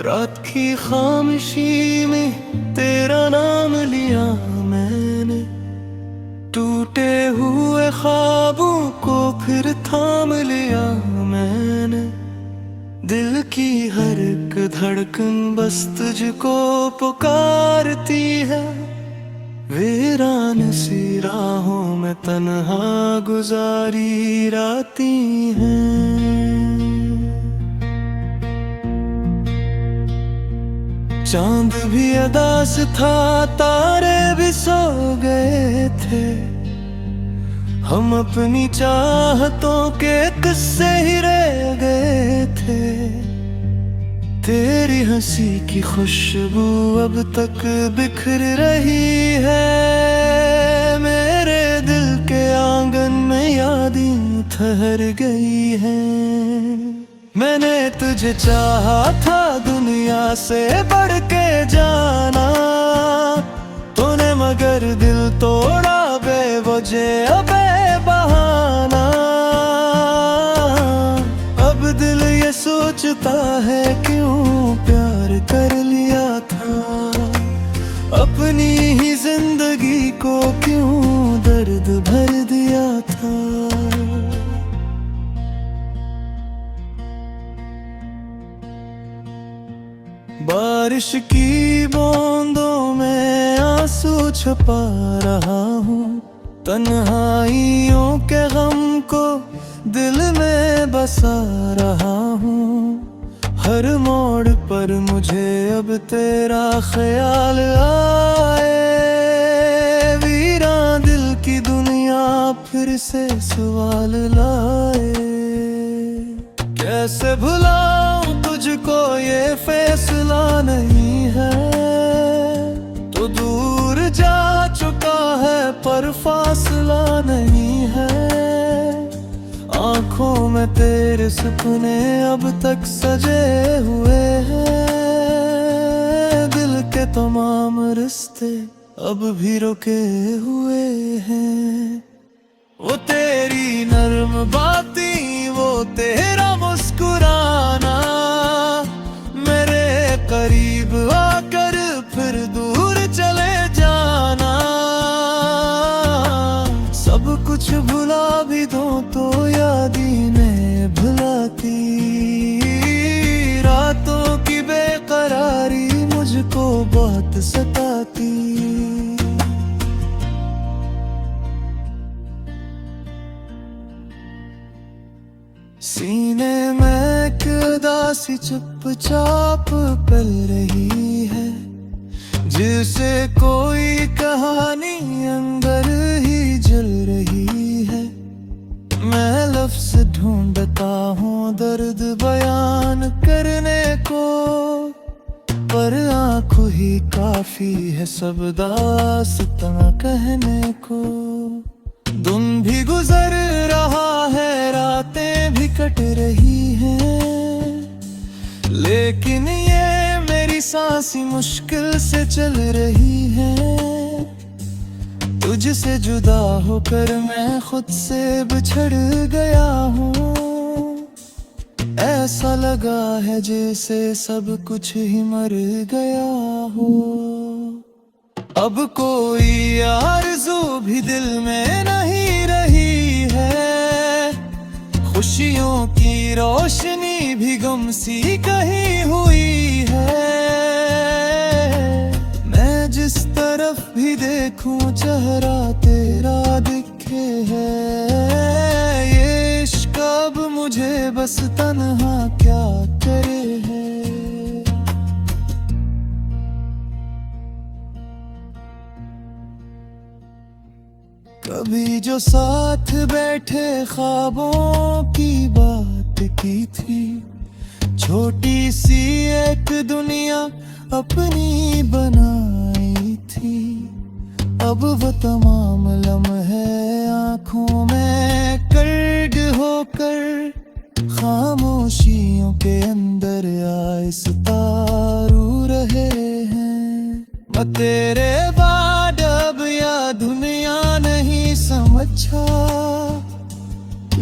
रात की खामोशी में तेरा नाम लिया मैंने, टूटे हुए ख्वाबों को फिर थाम लिया मैंने। दिल की हर एक धड़कन बस तुझको पुकारती है, वीरान सी राहों में तन्हा गुजारी रातें हैं। चांद भी अदास था, तारे भी सो गए थे, हम अपनी चाहतों के किस्से ही रह गए थे। तेरी हंसी की खुशबू अब तक बिखर रही है, मेरे दिल के आंगन में यादें ठहर गई हैं। मैंने तुझे चाहा था दुनिया से बढ़ के जाना, तूने मगर दिल तोड़ा बेवजह बेबहाना। अब दिल ये सोचता है क्यों प्यार कर लिया था, अपनी ही जिंदगी को क्यों दर्द भर दिया था। बारिश की बूंदों में आंसू छुपा रहा हूँ, तन्हाइयों के गम को दिल में बसा रहा हूँ। हर मोड़ पर मुझे अब तेरा ख्याल आए, वीरान दिल की दुनिया फिर से सवाल लाए। कैसे भुलाऊं तुझको ये फैसला नहीं है, तो दूर जा चुका है पर फासला नहीं है। आँखों में तेरे सपने अब तक सजे हुए हैं, दिल के तमाम रिश्ते अब भी रुके हुए हैं। वो तेरी नर्म बातें, वो तेरा मुस्कुराना, मेरे करीब आकर फिर दूर चले जाना। सब कुछ भुला भी दो तो यादें ने भुलाती, रातों की बेकरारी मुझको बहुत सताती। सीने में एक उदासी चुपचाप पल रही है, जिसे कोई कहानी अंदर ही जल रही है। मैं लफ्ज़ ढूंढता हूँ दर्द बयान करने को, पर आँखों ही काफी है सब दास्तां कहने को। दिन भी गुजर रहा है, रातें भी कट रही हैं, लेकिन ये मेरी सांसें मुश्किल से चल रही हैं। तुझसे जुदा होकर मैं खुद से बिछड़ गया हूँ, ऐसा लगा है जैसे सब कुछ ही मर गया हो। अब कोई आरज़ू भी दिल में नहीं रही है, खुशियों की रोशनी भी गुम सी कहीं हुई है। मैं जिस तरफ भी देखूं चेहरा तेरा दिखे है, ये इश्क अब मुझे बस तन्हा क्या करे है। कभी जो साथ बैठे ख्वाबों की बात की थी, छोटी सी एक दुनिया अपनी बनाई थी। अब वो तमाम लम्हे आँखों में कैद होकर, खामोशियों के अंदर आहिस्ता रो रहे हैं। मैं तेरे बाद अब या दुनिया नहीं समझा,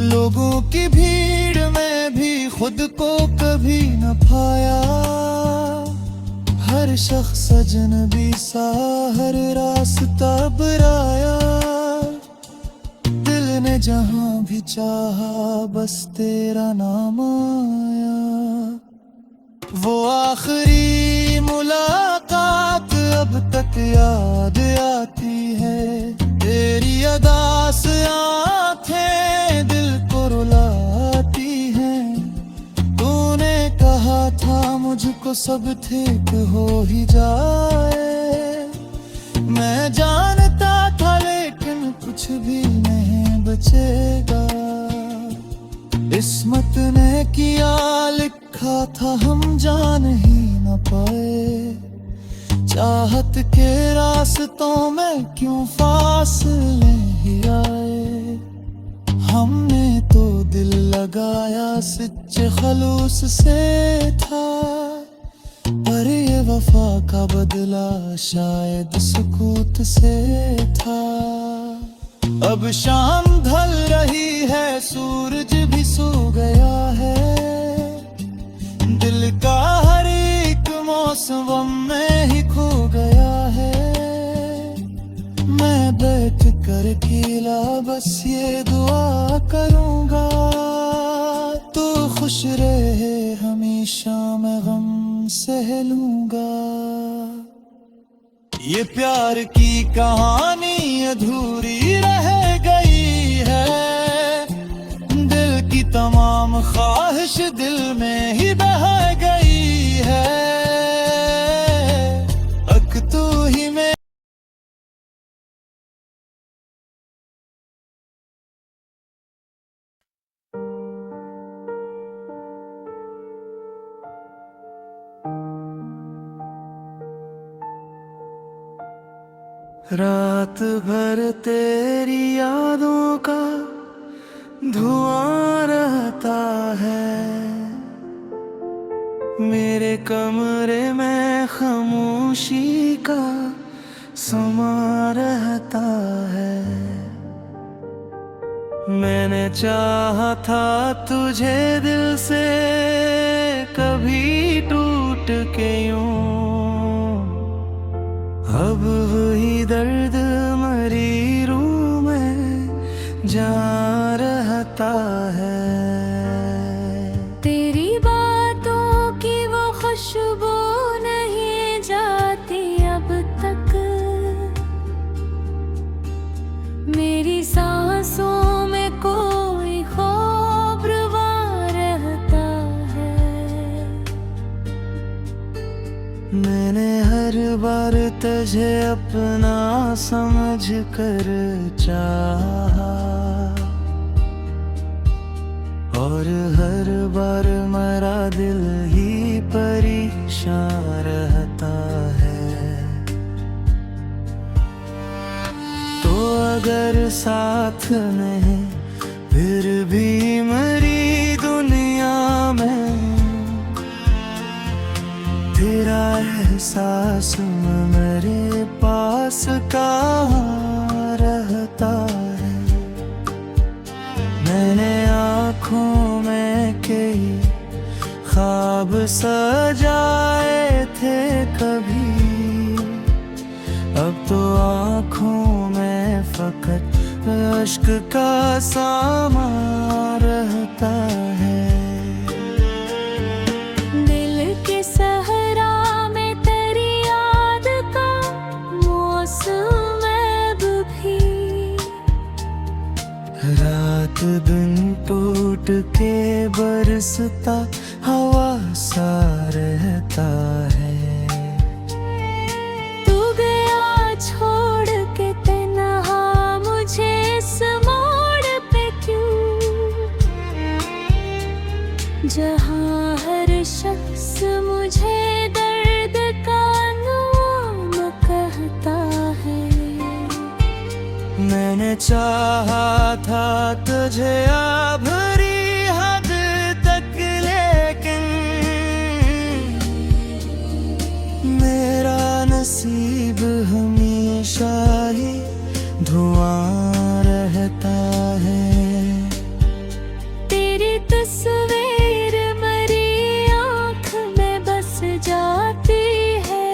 लोगों की भीड़ में भी खुद को कभी न पाया। हर शख्स अजनबी सा हर रास्ता बराया, दिल ने जहां भी चाहा बस तेरा नाम आया। वो आखिरी मुलाकात अब तक याद आती है, तेरी अदा से आंखें दिल को रुलाती हैं। तूने कहा था मुझको सब ठीक हो ही जाए, मैं जानता था लेकिन कुछ भी नहीं बचेगा। किस्मत ने किया लिखा था हम जान ही न पाए, चाहत के रास्तों में क्यों फासले ही आए। हमने तो दिल लगाया सच्चे खलूस से था, पर ये वफा का बदला शायद सुकूत से था। अब शाम ढल रही है, सूरज भी सो गया है, दिल का हर एक मौसम में ही खो गया है। मैं बैठ कर अकेला बस ये दुआ करूंगा, तू खुश रहे हमेशा मैं गम सह लूंगा। ये प्यार की कहानी अधूरी रह गई है, दिल की तमाम ख्वाहिश दिल में ही बह गई है। अक तू ही में रात भर तेरी यादों का धुआं रहता है, मेरे कमरे में खामोशी का समा रहता है। मैंने चाहा था तुझे दिल से कभी टूट के यूं, अब वही दर्द मरी रूह में जा रहता है। तेरी बातों की वो खुशबू नहीं जाती अब तक, मेरी सांसों में कोई ख्वाब रवा रहता है। मैंने हर बार तुझे अपना समझ कर चाहा, और हर बार मेरा दिल ही परेशान रहता है। तो अगर साथ नहीं फिर भी मरी दुनिया में, तेरा एहसास मेरे पास कहाँ रहता है। मैंने आँखों में कई ख्वाब सजाए थे कभी, अब तो आँखों में फकत अश्क का सामा रहता है। दिल के सहरा में तेरी याद का मौसम अब भी, रात दिन टूट के बरसता हवा सा रहता है। तू गया छोड़ के तन्हा मुझे इस मोड़ पे क्यों, जहाँ हर शख्स मुझे दर्द का नाम कहता है। मैंने चाहा था तुझे भरी हद तक, लेकिन मेरा नसीब हमेशा ही धुआं रहता है। तेरी तस्वीर मेरी आँख में बस जाती है,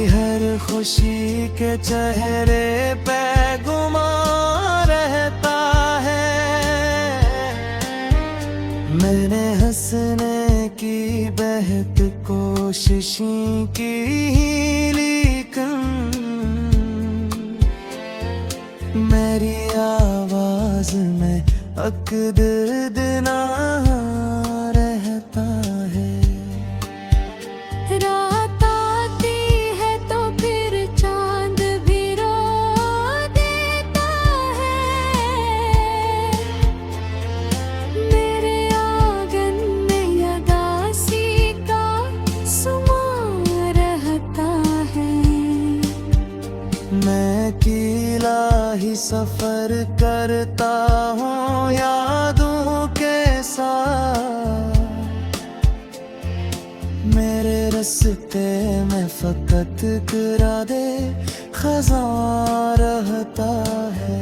हर खुशी के चेहरे पे गुमा रहता है। मैंने हंसने की बेहद कोशिशें की, लेकिन मेरी आवाज में अकदर्द ना रहता है। रात आती है तो फिर चांद भी रो देता है। मेरे आंगन में उदासी का सुमा रहता है। मैं अकेला ही सफर करता हूँ यादों के साथ। मेरे रास्ते में फकत करा दे खजा रहता है।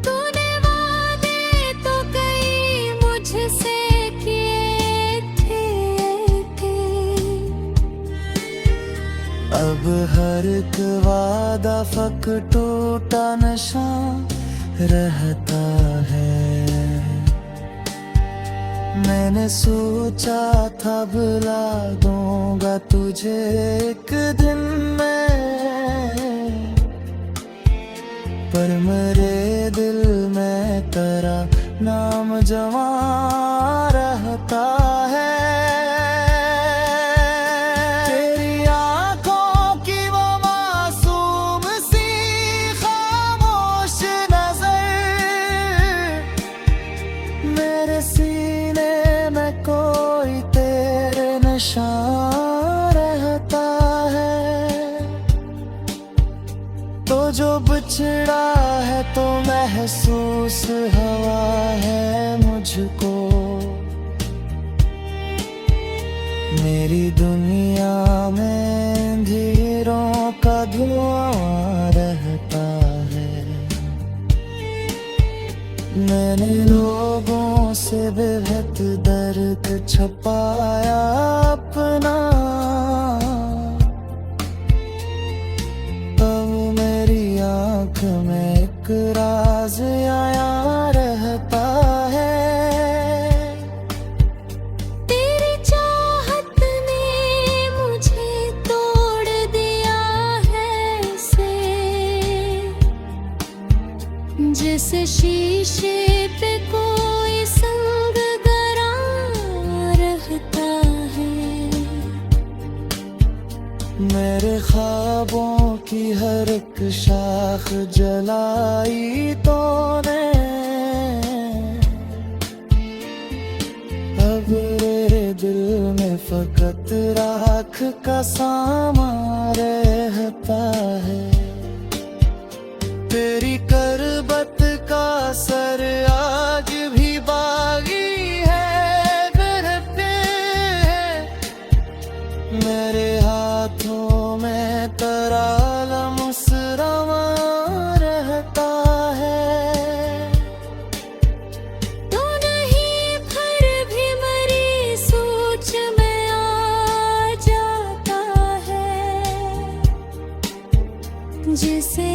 तूने वादे तो कई मुझसे किए थे। अब हर एक वादा फक टूटा नशा रहता है। मैंने सोचा था बुला दूंगा तुझे एक दिन में, पर मेरे दिल में तेरा नाम जमा रहता है। तेरी आंखों की वो मासूम सी खामोश नजर, मेरे सीने में कोई तेरे निशान रहता है। तो जो बिछड़ा है तो महसूस हवा है मुझको। मेरी दुनिया में अंधेरों का धुआं रहता है। मैंने लोगों से बेहद दर्द छुपाया अपना। अब मेरी आंख में एक राज आया रहता है। तेरी चाहत ने मुझे तोड़ दिया है ऐसे, जैसे शीशे पे कोई संग गरा रहता है। मेरे ख्वाबों की हर एक शाख जलाई तूने। अब मेरे दिल में फकत राख का सामा रहता है। तेरी करबत का सर आज भी बागी है मेरे पे। मेरे हाथों में तेरा मुस्कुरावा रहता है। तो नहीं फिर भी मेरी सोच में आ जाता है, जिसे